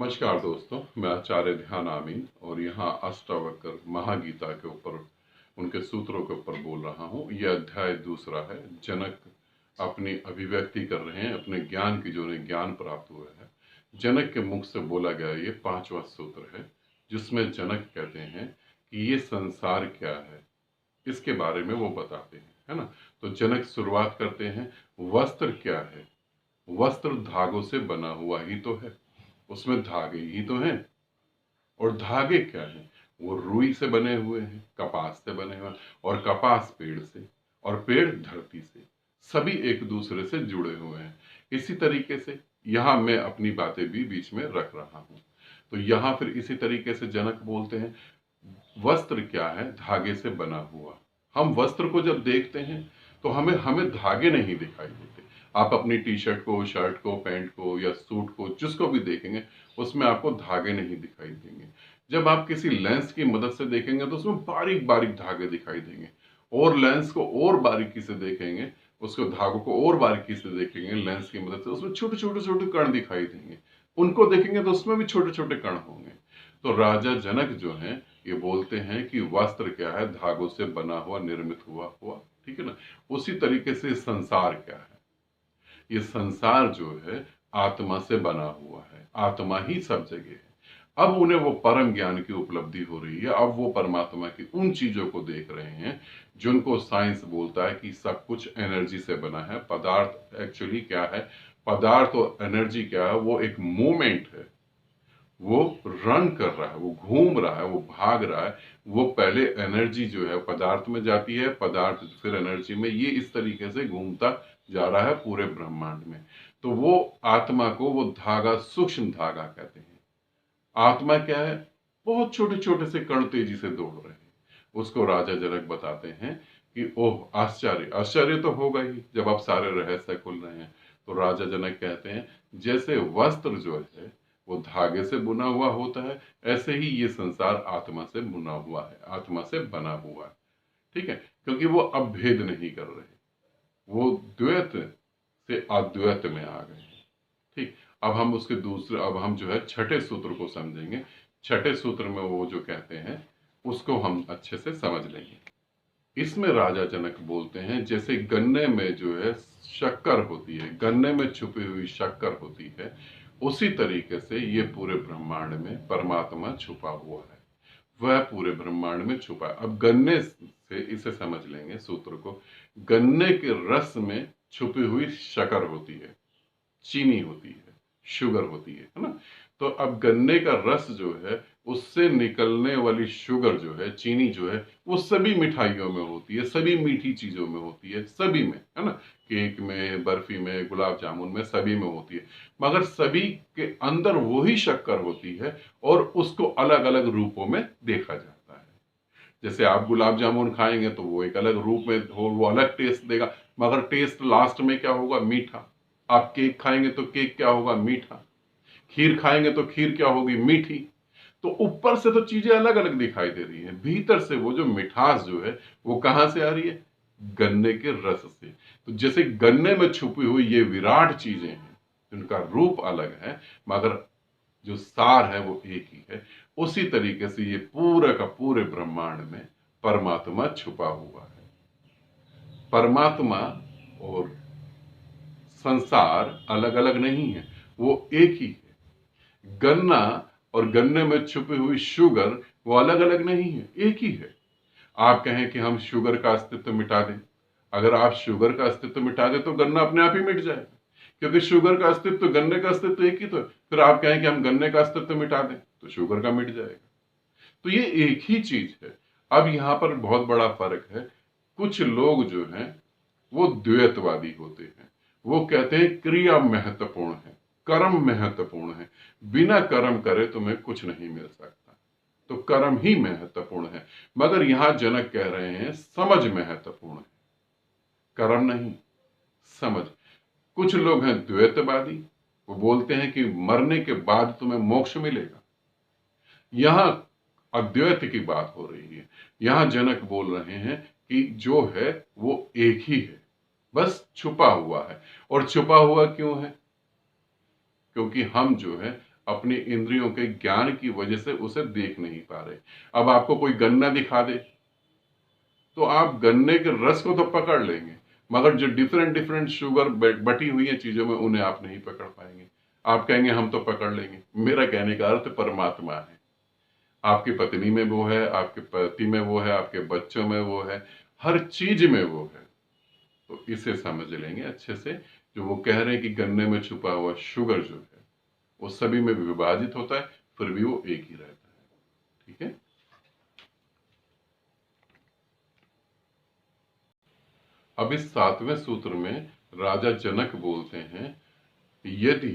नमस्कार दोस्तों, मैं आचार्य ध्यानामी और यहाँ अष्टावक्र महागीता के ऊपर उनके सूत्रों के ऊपर बोल रहा हूँ। यह अध्याय दूसरा है। जनक अपनी अभिव्यक्ति कर रहे हैं अपने ज्ञान की, जो उन्हें ज्ञान प्राप्त हुआ है। जनक के मुख से बोला गया ये पांचवा सूत्र है, जिसमें जनक कहते हैं कि ये संसार क्या है, इसके बारे में वो बताते हैं, है ना। तो जनक शुरुआत करते हैं, वस्त्र क्या है। वस्त्र धागों से बना हुआ ही तो है, उसमें धागे ही तो हैं। और धागे क्या हैं? वो रुई से बने हुए हैं, कपास से बने हुए हैं, और कपास पेड़ से, और पेड़ धरती से, सभी एक दूसरे से जुड़े हुए हैं। इसी तरीके से यहाँ मैं अपनी बातें भी बीच में रख रहा हूँ। तो यहाँ फिर इसी तरीके से जनक बोलते हैं, वस्त्र क्या है? धागे से बना हुआ। हम वस्त्र को जब देखते हैं तो हमें हमें धागे नहीं दिखाई देते। आप अपनी टी शर्ट को, शर्ट को, पैंट को या सूट को, जिसको भी देखेंगे उसमें आपको धागे नहीं दिखाई देंगे। जब आप किसी लेंस की मदद से देखेंगे तो उसमें बारीक बारीक धागे दिखाई देंगे, और लेंस को और बारीकी से देखेंगे, उसको धागों को और बारीकी से देखेंगे लेंस की मदद से, उसमें छोटे छोटे छोटे कण दिखाई देंगे। उनको देखेंगे तो उसमें भी छोटे छोटे कण होंगे। तो राजा जनक जो हैं ये बोलते हैं कि वस्त्र क्या है? धागों से बना हुआ, निर्मित हुआ हुआ, ठीक है ना। उसी तरीके से संसार क्या है? ये संसार जो है आत्मा से बना हुआ है, आत्मा ही सब जगह है। अब उन्हें वो परम ज्ञान की उपलब्धि हो रही है। अब वो परमात्मा की उन चीजों को देख रहे हैं जिनको साइंस बोलता है कि सब कुछ एनर्जी से बना है। पदार्थ एक्चुअली क्या है? पदार्थ और एनर्जी क्या है? वो एक मूवमेंट है, वो रन कर रहा है, वो घूम रहा है, वो भाग रहा है। वो पहले एनर्जी जो है पदार्थ में जाती है, पदार्थ फिर एनर्जी में, ये इस तरीके से घूमता जा रहा है पूरे ब्रह्मांड में। तो वो आत्मा को वो धागा, सूक्ष्म धागा कहते हैं। आत्मा क्या है? बहुत छोटे छोटे से कण तेजी से दौड़ रहे हैं। उसको राजा जनक बताते हैं कि ओह आश्चर्य, आश्चर्य तो होगा ही जब आप सारे रहस्य खुल रहे हैं। तो राजा जनक कहते हैं, जैसे वस्त्र जो है वो धागे से बुना हुआ होता है, ऐसे ही ये संसार आत्मा से बुना हुआ है, आत्मा से बना हुआ है, ठीक है। क्योंकि वो अब भेद नहीं कर रहे, वो द्वैत से अद्वैत में आ गए हैं, ठीक। अब हम जो है छठे सूत्र को समझेंगे। छठे सूत्र में वो जो कहते हैं उसको हम अच्छे से समझ लेंगे। इसमें राजा जनक बोलते हैं, जैसे गन्ने में जो है शक्कर होती है, गन्ने में छुपी हुई शक्कर होती है, उसी तरीके से ये पूरे ब्रह्मांड में परमात्मा छुपा हुआ है। वह पूरे ब्रह्मांड में छुपा है। अब गन्ने से इसे समझ लेंगे सूत्र को। गन्ने के रस में छुपी हुई शक्कर होती है, चीनी होती है, शुगर होती है ना। तो अब गन्ने का रस जो है, उससे निकलने वाली शुगर जो है, चीनी जो है, वो सभी मिठाइयों में होती है, सभी मीठी चीजों में होती है, सभी में, है ना। केक में, बर्फी में, गुलाब जामुन में, सभी में होती है। मगर सभी के अंदर वही शक्कर होती है, और उसको अलग अलग रूपों में देखा जाता है। जैसे आप गुलाब जामुन खाएंगे तो वो एक अलग रूप में हो, वो अलग टेस्ट देगा, मगर टेस्ट लास्ट में क्या होगा? मीठा। आप केक खाएंगे तो केक क्या होगा? मीठा। खीर खाएंगे तो खीर क्या होगी? मीठी। तो ऊपर से तो चीजें अलग अलग दिखाई दे रही हैं, भीतर से वो जो मिठास जो है वो कहां से आ रही है? गन्ने के रस से। तो जैसे गन्ने में छुपी हुई ये विराट चीजें हैं, जिनका रूप अलग है मगर जो सार है वो एक ही है, उसी तरीके से ये पूरा का पूरे ब्रह्मांड में परमात्मा छुपा हुआ है। परमात्मा और संसार अलग अलग नहीं है, वो एक ही है। गन्ना और गन्ने में छुपी हुई शुगर वो अलग अलग नहीं है, एक ही है। आप कहें कि हम शुगर का अस्तित्व मिटा दें, अगर आप शुगर का अस्तित्व मिटा दें तो गन्ना अपने आप ही मिट जाएगा, क्योंकि शुगर का अस्तित्व, गन्ने का अस्तित्व एक ही तो है। फिर आप कहें कि हम गन्ने का अस्तित्व मिटा दें तो शुगर का मिट जाएगा। तो ये एक ही चीज है। अब यहां पर बहुत बड़ा फर्क है। कुछ लोग जो हैं वो द्वैतवादी होते हैं। वो कहते हैं क्रिया महत्वपूर्ण है, कर्म महत्वपूर्ण है, बिना कर्म करे तुम्हें कुछ नहीं मिल सकता, तो कर्म ही महत्वपूर्ण है। मगर यहां जनक कह रहे हैं समझ महत्वपूर्ण है, कर्म नहीं, समझ। कुछ लोग हैं द्वैतवादी, वो बोलते हैं कि मरने के बाद तुम्हें मोक्ष मिलेगा। यहां अद्वैत की बात हो रही है। यहां जनक बोल रहे हैं कि जो है वो एक ही है, बस छुपा हुआ है। और छुपा हुआ क्यों है? क्योंकि हम जो है अपनी इंद्रियों के ज्ञान की वजह से उसे देख नहीं पा रहे। अब आपको कोई गन्ना दिखा दे तो आप गन्ने के रस को तो पकड़ लेंगे, मगर जो डिफरेंट डिफरेंट शुगर बटी हुई है चीजों में, उन्हें आप नहीं पकड़ पाएंगे। आप कहेंगे हम तो पकड़ लेंगे। मेरा कहने का अर्थ परमात्मा है। आपकी पत्नी में वो है, आपके पति में वो है, आपके बच्चों में वो है, हर चीज में वो है। तो इसे समझ लेंगे अच्छे से। जो वो कह रहे हैं कि गन्ने में छुपा हुआ शुगर जो है वो सभी में विभाजित होता है, फिर भी वो एक ही रहता है। ठीक है। अब इस 7वें सूत्र में राजा जनक बोलते हैं, यदि,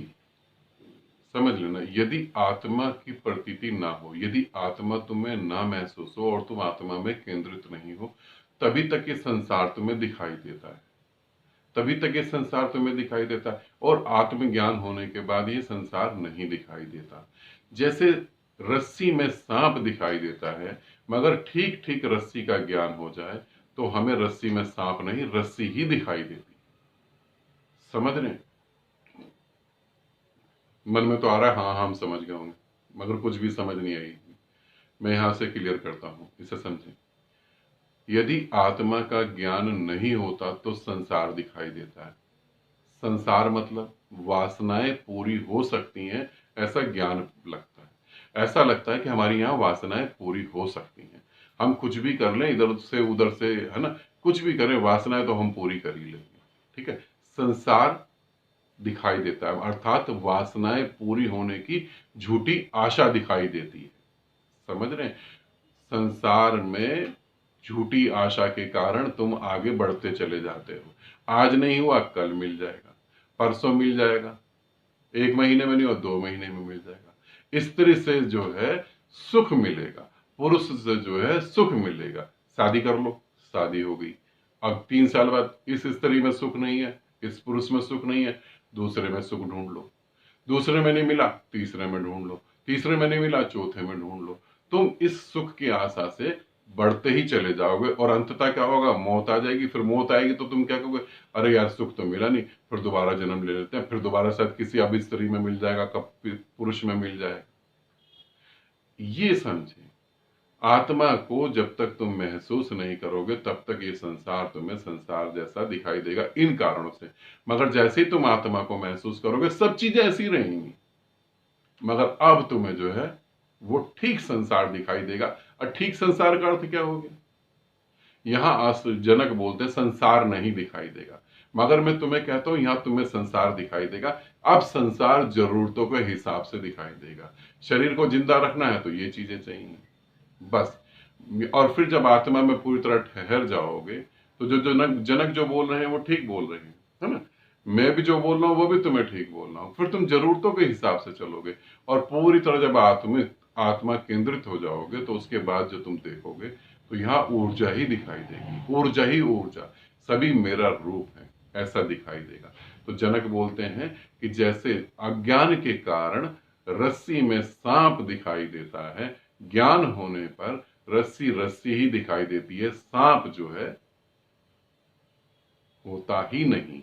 समझ लेना, यदि आत्मा की प्रतीति ना हो, यदि आत्मा तुम्हें ना महसूस हो और तुम आत्मा में केंद्रित नहीं हो, तभी तक ये संसार तुम्हें दिखाई देता है। तभी तक ये संसार तुम्हें दिखाई देता है, और आत्मज्ञान होने के बाद ये संसार नहीं दिखाई देता। जैसे रस्सी में सांप दिखाई देता है, मगर ठीक ठीक रस्सी का ज्ञान हो जाए तो हमें रस्सी में सांप नहीं, रस्सी ही दिखाई देती। समझ रहे हैं? मन में तो आ रहा है हाँ हम समझ गए होंगे, मगर कुछ भी समझ नहीं आई। मैं यहां से क्लियर करता हूं, इसे समझें। यदि आत्मा का ज्ञान नहीं होता तो संसार दिखाई देता है। संसार मतलब वासनाएं पूरी हो सकती हैं, ऐसा ज्ञान लगता है। ऐसा लगता है कि हमारी यहाँ वासनाएं पूरी हो सकती हैं, हम कुछ भी कर लें, इधर से उधर से, है ना, कुछ भी करें, वासनाएं तो हम पूरी कर ही लेंगे। ठीक है। संसार दिखाई देता है, अर्थात वासनाएं पूरी होने की झूठी आशा दिखाई देती है। समझ रहे हैं? संसार में झूठी आशा के कारण तुम आगे बढ़ते चले जाते हो। आज नहीं हुआ कल मिल जाएगा, परसों मिल जाएगा, 1 महीने में नहीं हुआ 2 महीने में मिल जाएगा। स्त्री से जो है सुख मिलेगा, पुरुष से जो है सुख मिलेगा। शादी कर लो, शादी हो गई। अब 3 साल बाद इस स्त्री में सुख नहीं है, इस पुरुष में सुख नहीं है, दूसरे में सुख ढूंढ लो। दूसरे में नहीं मिला, तीसरे में ढूंढ लो। तीसरे में नहीं मिला, चौथे में ढूंढ लो। तुम इस सुख की आशा से बढ़ते ही चले जाओगे, और अंततः क्या होगा? मौत आ जाएगी। फिर मौत आएगी तो तुम क्या कहोगे? अरे यार सुख तो मिला नहीं, फिर दोबारा जन्म ले लेते हैं, फिर दोबारा शायद किसी अब स्त्री में मिल जाएगा, कब पुरुष में मिल जाएगा। ये समझे, आत्मा को जब तक तुम महसूस नहीं करोगे तब तक ये संसार तुम्हें संसार जैसा दिखाई देगा, इन कारणों से। मगर जैसे ही तुम आत्मा को महसूस करोगे सब चीजें ऐसी रहेंगी, मगर अब तुम्हें जो है वो ठीक संसार दिखाई देगा। और ठीक संसार का अर्थ क्या हो गया? यहां जनक बोलते हैं संसार नहीं दिखाई देगा, मगर मैं तुम्हें कहता हूं यहां तुम्हें संसार दिखाई देगा। अब संसार जरूरतों के हिसाब से दिखाई देगा। शरीर को जिंदा रखना है तो ये चीजें चाहिए, बस। और फिर जब आत्मा में पूरी तरह ठहर जाओगे तो जो जनक जनक जो बोल रहे हैं वो ठीक बोल रहे हैं, है ना। मैं भी जो बोल रहा हूं वो भी तुम्हें ठीक बोल रहा हूं। फिर तुम जरूरतों के हिसाब से चलोगे, और पूरी तरह जब आत्मा केंद्रित हो जाओगे तो उसके बाद जो तुम देखोगे तो यहाँ ऊर्जा ही दिखाई देगी, ऊर्जा ही ऊर्जा, सभी मेरा रूप है, ऐसा दिखाई देगा। तो जनक बोलते हैं कि जैसे अज्ञान के कारण रस्सी में सांप दिखाई देता है, ज्ञान होने पर रस्सी रस्सी ही दिखाई देती है, सांप जो है होता ही नहीं।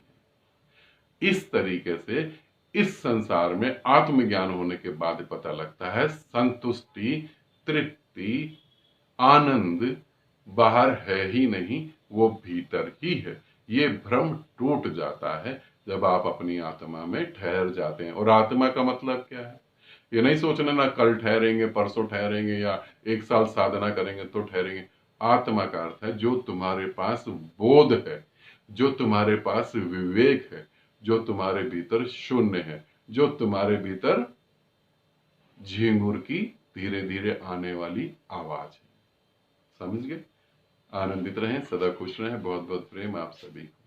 इस तरीके से इस संसार में आत्मज्ञान होने के बाद पता लगता है संतुष्टि, तृप्ति, आनंद बाहर है ही नहीं, वो भीतर ही है। ये भ्रम टूट जाता है जब आप अपनी आत्मा में ठहर जाते हैं। और आत्मा का मतलब क्या है? ये नहीं सोचना ना कल ठहरेंगे, परसों ठहरेंगे, या 1 साल साधना करेंगे तो ठहरेंगे। आत्मा का अर्थ है जो तुम्हारे पास बोध है, जो तुम्हारे पास विवेक है, जो तुम्हारे भीतर शून्य है, जो तुम्हारे भीतर झिंगुर की धीरे धीरे आने वाली आवाज है। समझ गए? आनंदित रहें, सदा खुश रहें। बहुत बहुत प्रेम आप सभी को।